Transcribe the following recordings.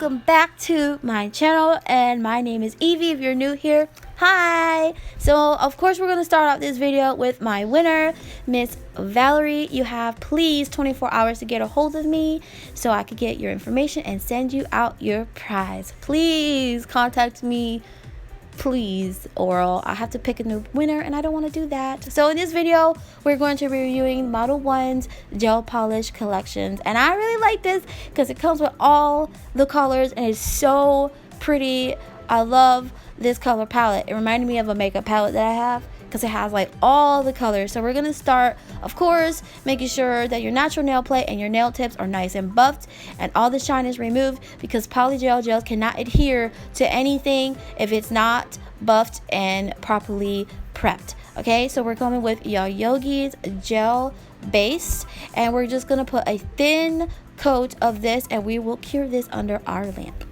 welcome back to my channel, and my name is Evie. If you're new here, hi. So of course we're going to start out this video with my winner, Miss Valerie. You have please 24 hours to get a hold of me so I could get your information and send you out your prize. Please contact me, please, or I have to pick a new winner and I don't want to do that. So in this video we're going to be reviewing Modelones gel polish collections, and I really like this because it comes with all the colors and it's so pretty. I love this color palette. It reminded me of a makeup palette that I have because it has like all the colors. So we're gonna start, of course, making sure that your natural nail plate and your nail tips are nice and buffed and all the shine is removed, because polygel gels cannot adhere to anything if it's not buffed and properly prepped. Okay, so we're going with Yayoge's gel base, and we're just gonna put a thin coat of this and we will cure this under our lamp.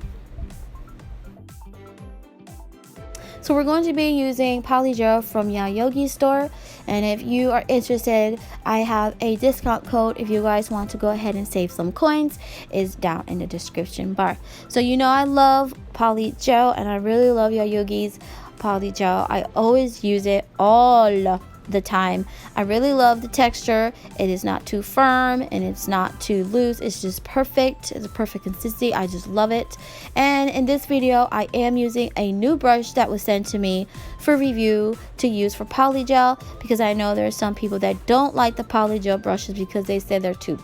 So we're going to be using polygel from Yayoge store, and if you are interested, I have a discount code if you guys want to go ahead and save some coins. Is down in the description bar. So you know I love polygel and I really love Yayoge's polygel. I always use it all the time. I really love the texture. It is not too firm and it's not too loose. It's just perfect. It's a perfect consistency. I just love it. And in this video I am using a new brush that was sent to me for review to use for polygel, because I know there are some people that don't like the polygel brushes because they said they're too,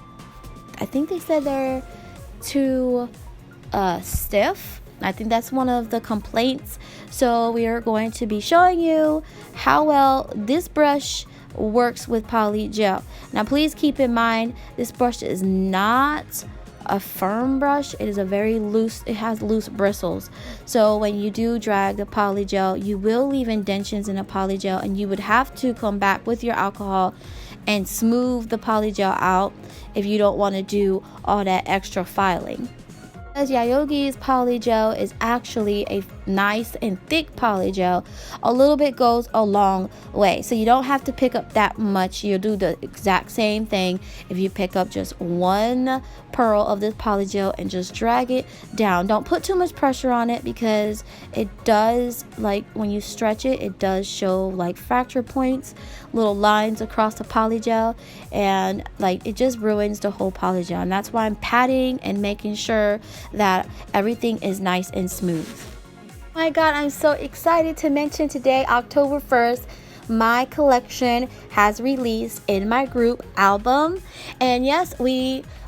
I think they said they're too stiff. I think that's one of the complaints. So we are going to be showing you how well this brush works with polygel. Now please keep in mind, this brush is not a firm brush. It is a very loose, it has loose bristles. So when you do drag the polygel, you will leave indentions in the polygel, and you would have to come back with your alcohol and smooth the polygel out if you don't want to do all that extra filing. As Yayoge's polygel is actually a nice and thick polygel, a little bit goes a long way. So you don't have to pick up that much. You'll do the exact same thing if you pick up just one pearl of this polygel and just drag it down. Don't put too much pressure on it, because it does, like when you stretch it, it does show like fracture points, little lines across the polygel, and like it just ruins the whole polygel. And that's why I'm patting and making sure that everything is nice and smooth. Oh my god, I'm so excited to mention today, October 1st, my collection has released in my group album. And yes,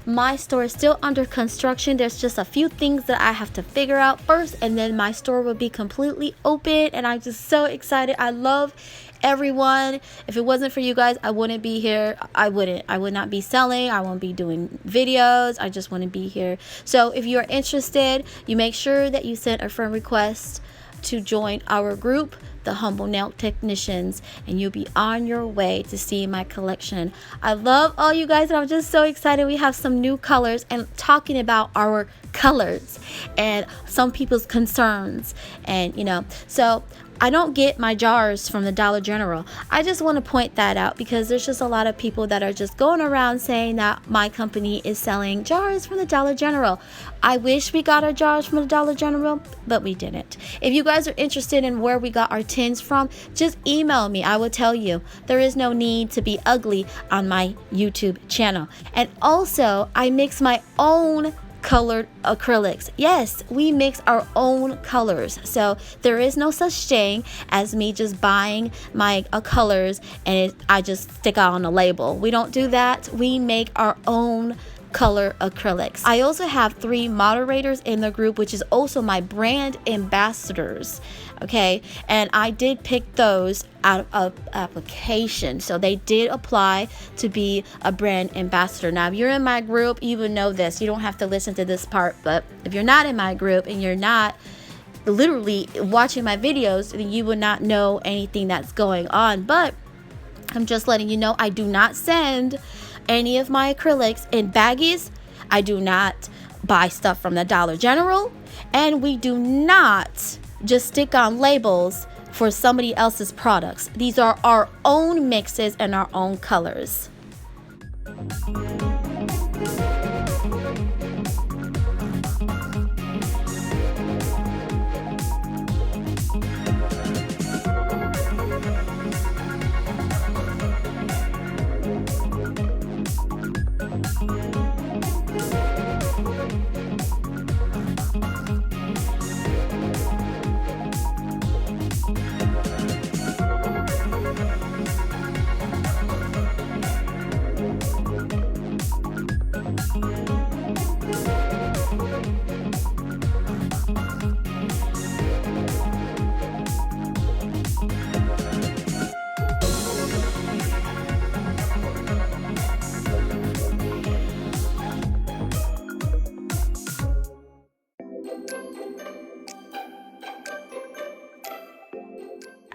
my store is still under construction. There's just a few things that I have to figure out first, and then my store will be completely open, and I'm just so excited. I love everyone. If it wasn't for you guys, I wouldn't be here. I would not be selling. I won't be doing videos. I just wouldn't be here. So if you are interested, you make sure that you send a friend request to join our group, the Humble Nail Technicians, and you'll be on your way to see my collection. I love all you guys, and I'm just so excited. We have some new colors, and talking about our colors and some people's concerns, and you know, so I don't get my jars from the Dollar General. I just want to point that out, because there's just a lot of people that are just going around saying that my company is selling jars from the Dollar General. I wish we got our jars from the Dollar General, but we didn't. If you guys are interested in where we got our tins from, just email me. I will tell you. There is no need to be ugly on my YouTube channel. And also, I mix my own colored acrylics. Yes, we mix our own colors, so there is no such thing as me just buying my colors and I just stick out on a label. We don't do that. We make our own color acrylics. I also have 3 moderators in the group, which is also my brand ambassadors. Okay, and I did pick those out of application, so they did apply to be a brand ambassador. Now if you're in my group, you would know this. You don't have to listen to this part, but if you're not in my group and you're not literally watching my videos, then you would not know anything that's going on. But I'm just letting you know, I do not send any of my acrylics in baggies. I do not buy stuff from the Dollar General, and we do not just stick on labels for somebody else's products. These are our own mixes and our own colors.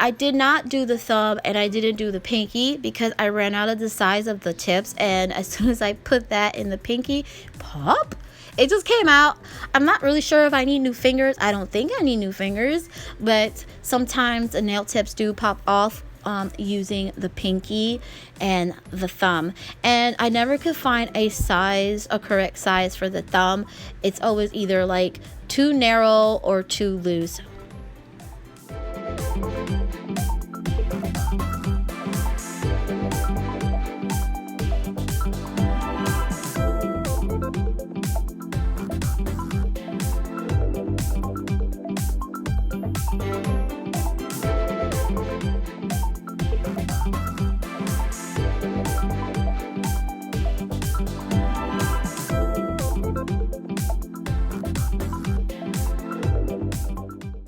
I did not do the thumb and I didn't do the pinky because I ran out of the size of the tips, and as soon as I put that in the pinky, pop, it just came out. I'm not really sure if I need new fingers. I don't think I need new fingers, but sometimes the nail tips do pop off using the pinky and the thumb. And I never could find a correct size for the thumb. It's always either like too narrow or too loose.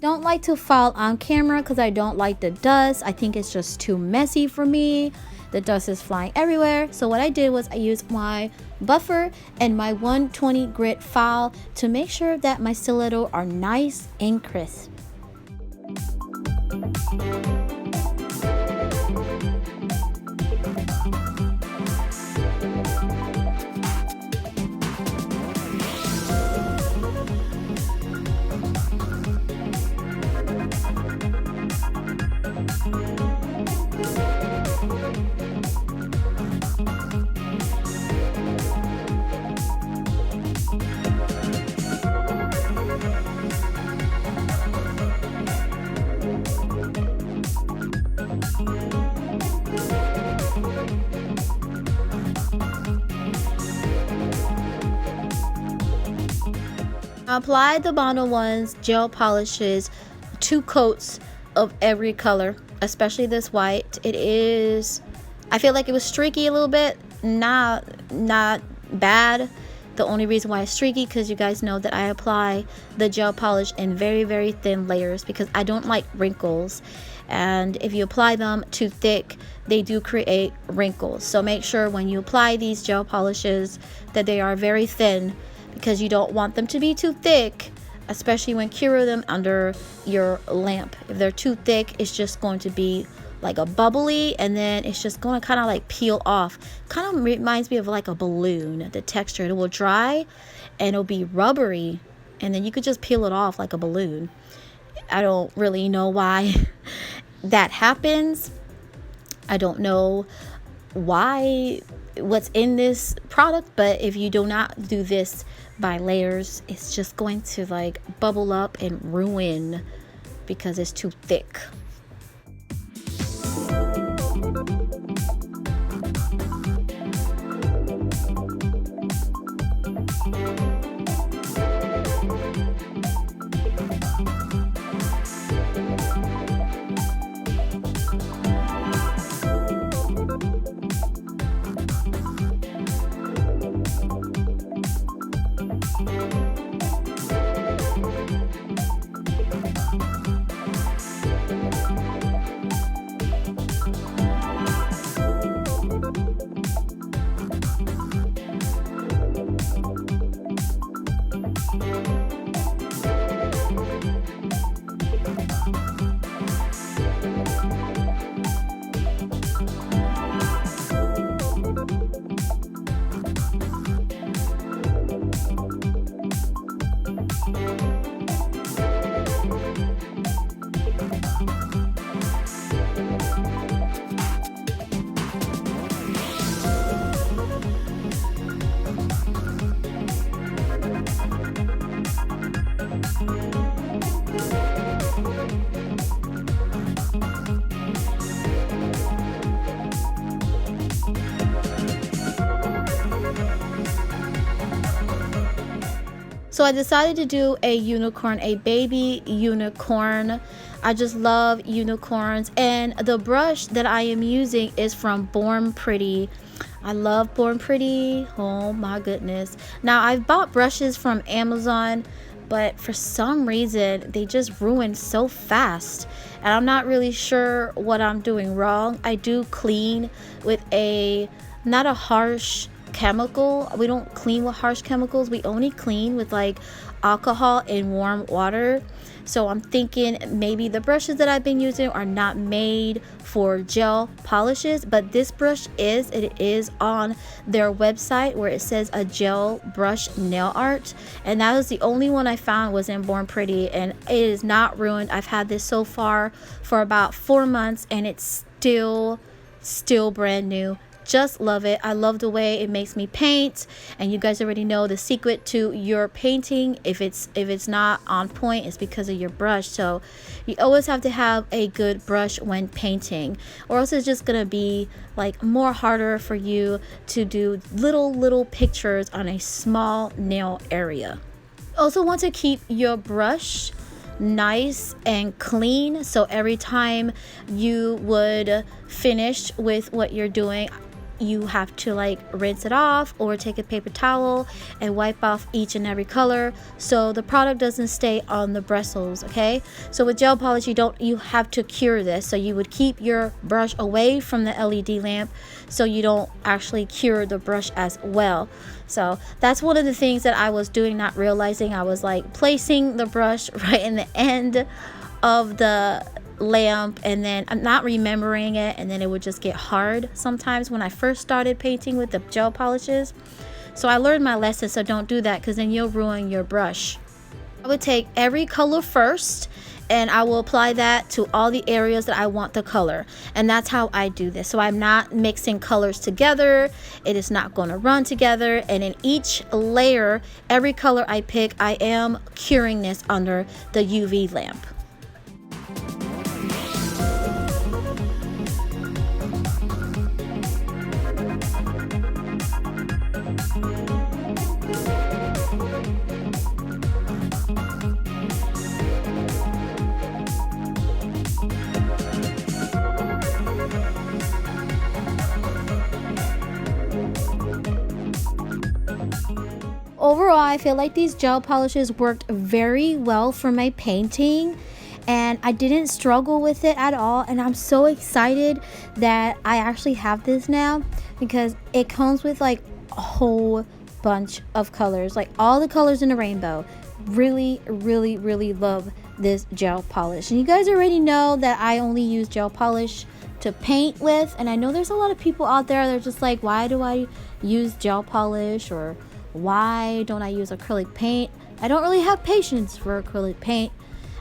Don't like to file on camera because I don't like the dust. I think it's just too messy for me. The dust is flying everywhere. So what I did was I used my buffer and my 120 grit file to make sure that my stiletto are nice and crisp. I applied the Modelones gel polishes, 2 coats of every color, especially this white. It is, I feel like it was streaky a little bit, not bad. The only reason why it's streaky because you guys know that I apply the gel polish in very, very thin layers because I don't like wrinkles. And if you apply them too thick, they do create wrinkles. So make sure when you apply these gel polishes that they are very thin, because you don't want them to be too thick, especially when curing them under your lamp. If they're too thick, it's just going to be like a bubbly, and then it's just going to kind of like peel off. Kind of reminds me of like a balloon, the texture. It will dry and it'll be rubbery, and then you could just peel it off like a balloon. I don't really know why that happens. I don't know what's in this product, but if you do not do this by layers, it's just going to like bubble up and ruin because it's too thick. So I decided to do a unicorn, a baby unicorn. I just love unicorns, and the brush that I am using is from Born Pretty. I love Born Pretty. Oh my goodness. Now I've bought brushes from Amazon, but for some reason they just ruin so fast, and I'm not really sure what I'm doing wrong. I do clean with not a harsh chemical. We don't clean with harsh chemicals. We only clean with like alcohol in warm water. So I'm thinking maybe the brushes that I've been using are not made for gel polishes, but this brush is. It is on their website where it says a gel brush nail art, and that was the only one I found was in Born Pretty, and it is not ruined. I've had this so far for about 4 months and it's still brand new. Just love it. I love the way it makes me paint, and you guys already know the secret to your painting. If it's not on point, it's because of your brush. So you always have to have a good brush when painting, or else it's just gonna be like more harder for you to do little pictures on a small nail area. Also want to keep your brush nice and clean, so every time you would finish with what you're doing, you have to like rinse it off or take a paper towel and wipe off each and every color so the product doesn't stay on the bristles. Okay, so with gel polish you have to cure this, so you would keep your brush away from the LED lamp so you don't actually cure the brush as well. So that's one of the things that I was doing, not realizing. I was like placing the brush right in the end of the lamp, and then I'm not remembering it, and then it would just get hard sometimes when I first started painting with the gel polishes. So I learned my lesson, so don't do that, because then you'll ruin your brush. I would take every color first and I will apply that to all the areas that I want the color, and that's how I do this. So I'm not mixing colors together, it is not going to run together, and in each layer, every color I pick, I am curing this under the UV lamp. Overall, I feel like these gel polishes worked very well for my painting, and I didn't struggle with it at all, and I'm so excited that I actually have this now, because it comes with like a whole bunch of colors, like all the colors in the rainbow. Really love this gel polish, and you guys already know that I only use gel polish to paint with, and I know there's a lot of people out there that are just like, why do I use gel polish, or why don't I use acrylic paint? I don't really have patience for acrylic paint.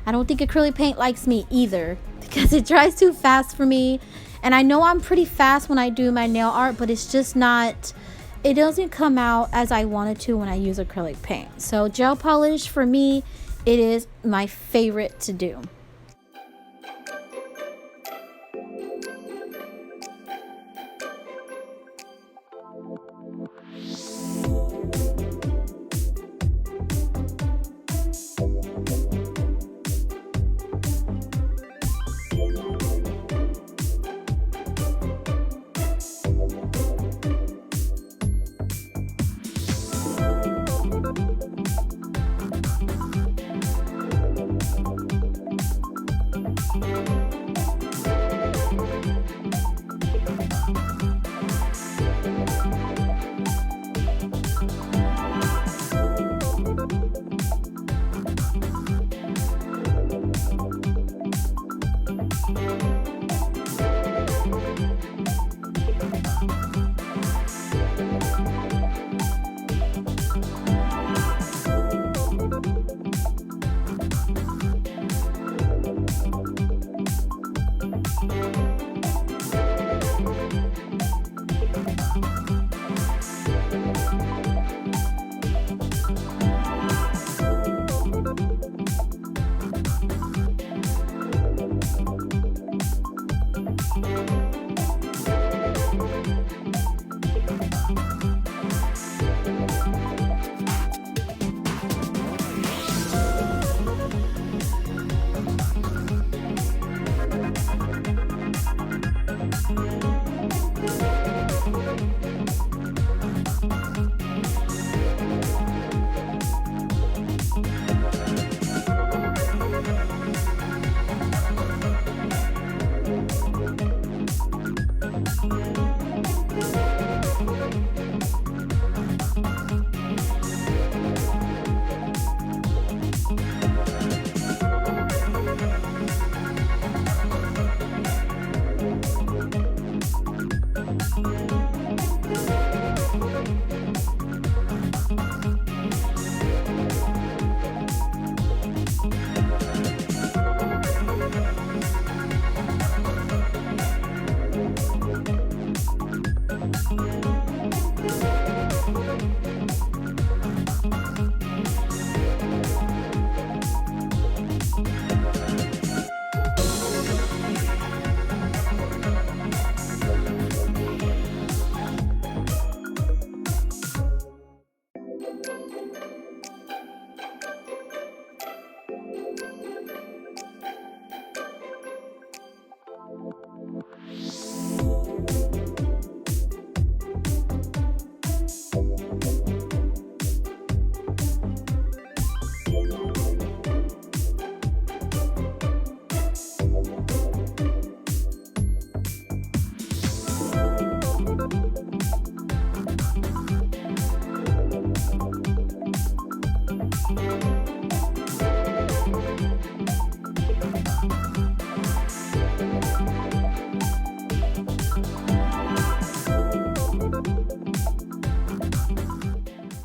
I don't think acrylic paint likes me either, because it dries too fast for me, and I know I'm pretty fast when I do my nail art, but it's just not, it doesn't come out as I want it to when I use acrylic paint. So gel polish for me, it is my favorite to do.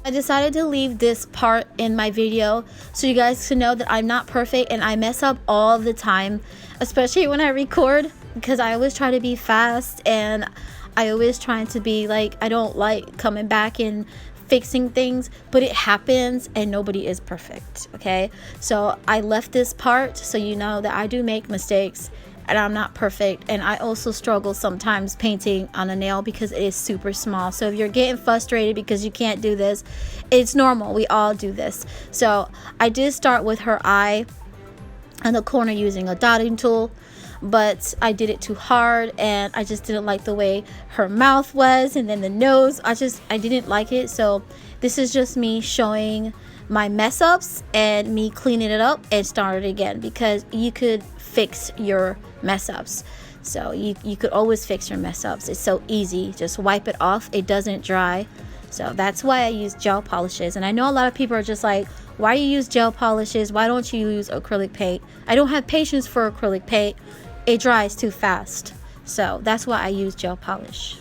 I decided to leave this part in my video so you guys can know that I'm not perfect and I mess up all the time, especially when I record, because I always try to be fast and I always trying to be like, I don't like coming back and fixing things, but it happens and nobody is perfect. Okay, so I left this part so you know that I do make mistakes and I'm not perfect, and I also struggle sometimes painting on a nail because it is super small. So if you're getting frustrated because you can't do this, it's normal, we all do this. So I did start with her eye on the corner using a dotting tool, but I did it too hard and I just didn't like the way her mouth was, and then the nose, I didn't like it. So this is just me showing my mess ups and me cleaning it up and start it again, because you could fix your mess ups. So you could always fix your mess ups. It's so easy, just wipe it off, it doesn't dry. So that's why I use gel polishes. And I know a lot of people are just like, why you use gel polishes, why don't you use acrylic paint? I don't have patience for acrylic paint, it dries too fast. So that's why I use gel polish.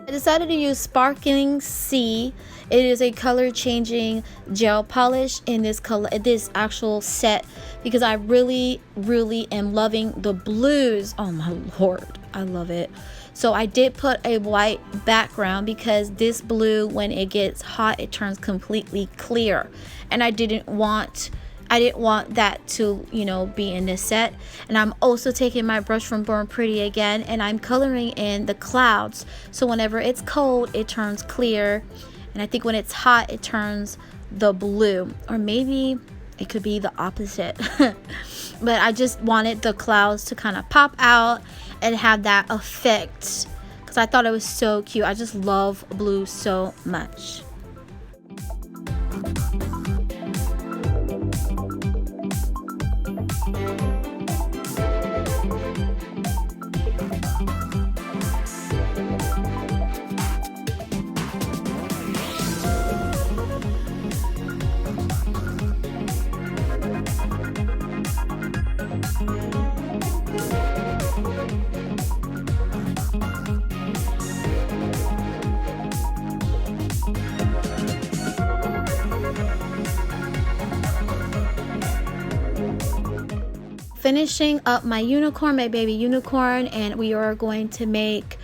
I decided to use Sparkling Sea. It is a color changing gel polish in this actual set, because I really am loving the blues. Oh my lord, I love it. So I did put a white background because this blue, when it gets hot, it turns completely clear, and I didn't want that to, you know, be in this set. And I'm also taking my brush from Born Pretty again, and I'm coloring in the clouds. So whenever it's cold, it turns clear, and I think when it's hot, it turns the blue, or maybe it could be the opposite. But I just wanted the clouds to kind of pop out and have that effect, because I thought it was so cute. I just love blue so much. Finishing up my unicorn, my baby unicorn, and we are going to make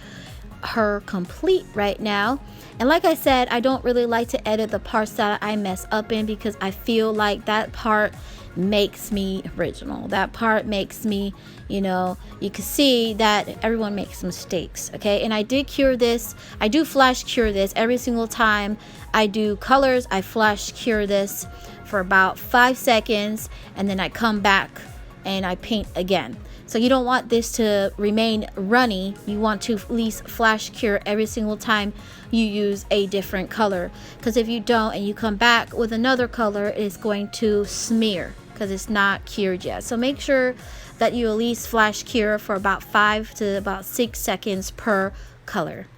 her complete right now. And like I said, I don't really like to edit the parts that I mess up in, because I feel like that part makes me original. That part makes me, you know, you can see that everyone makes mistakes. Okay, and I did cure this. I do flash cure this every single time I do colors. I flash cure this for about 5 seconds, and then I come back and I paint again. So you don't want this to remain runny. You want to at least flash cure every single time you use a different color, because if you don't and you come back with another color, it's going to smear because it's not cured yet. So make sure that you at least flash cure for about 5 to about 6 seconds per color.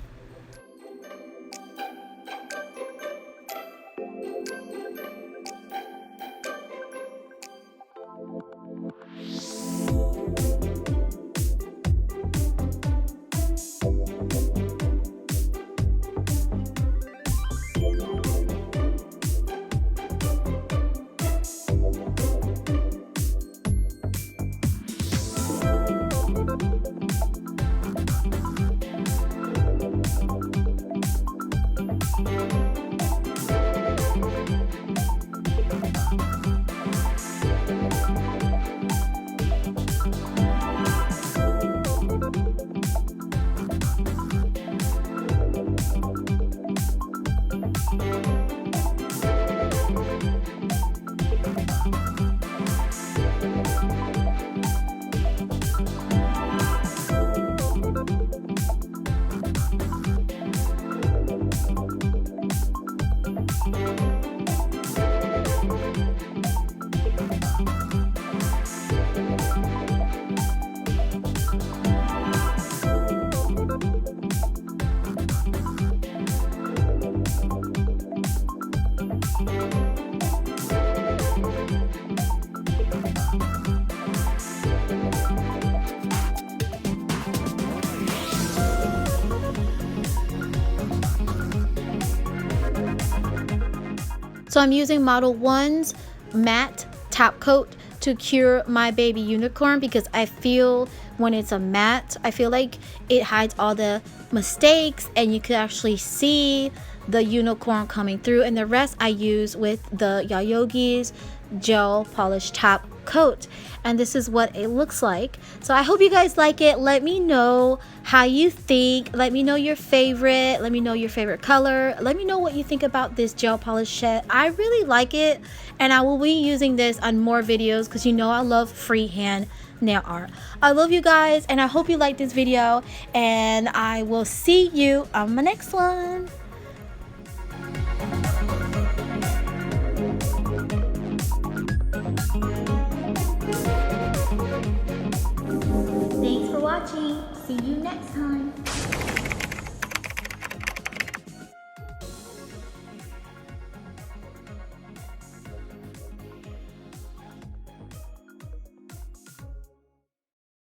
So I'm using Modelones matte top coat to cure my baby unicorn, because I feel when it's a matte, I feel like it hides all the mistakes and you can actually see the unicorn coming through. And the rest I use with the Yayoge's gel polish top coat, and this is what it looks like. So I hope you guys like it. Let me know how you think. Let me know your favorite. Let me know your favorite color. Let me know what you think about this gel polish set. I really like it, and I will be using this on more videos because you know I love freehand nail art. I love you guys, and I hope you like this video, and I will see you on my next one.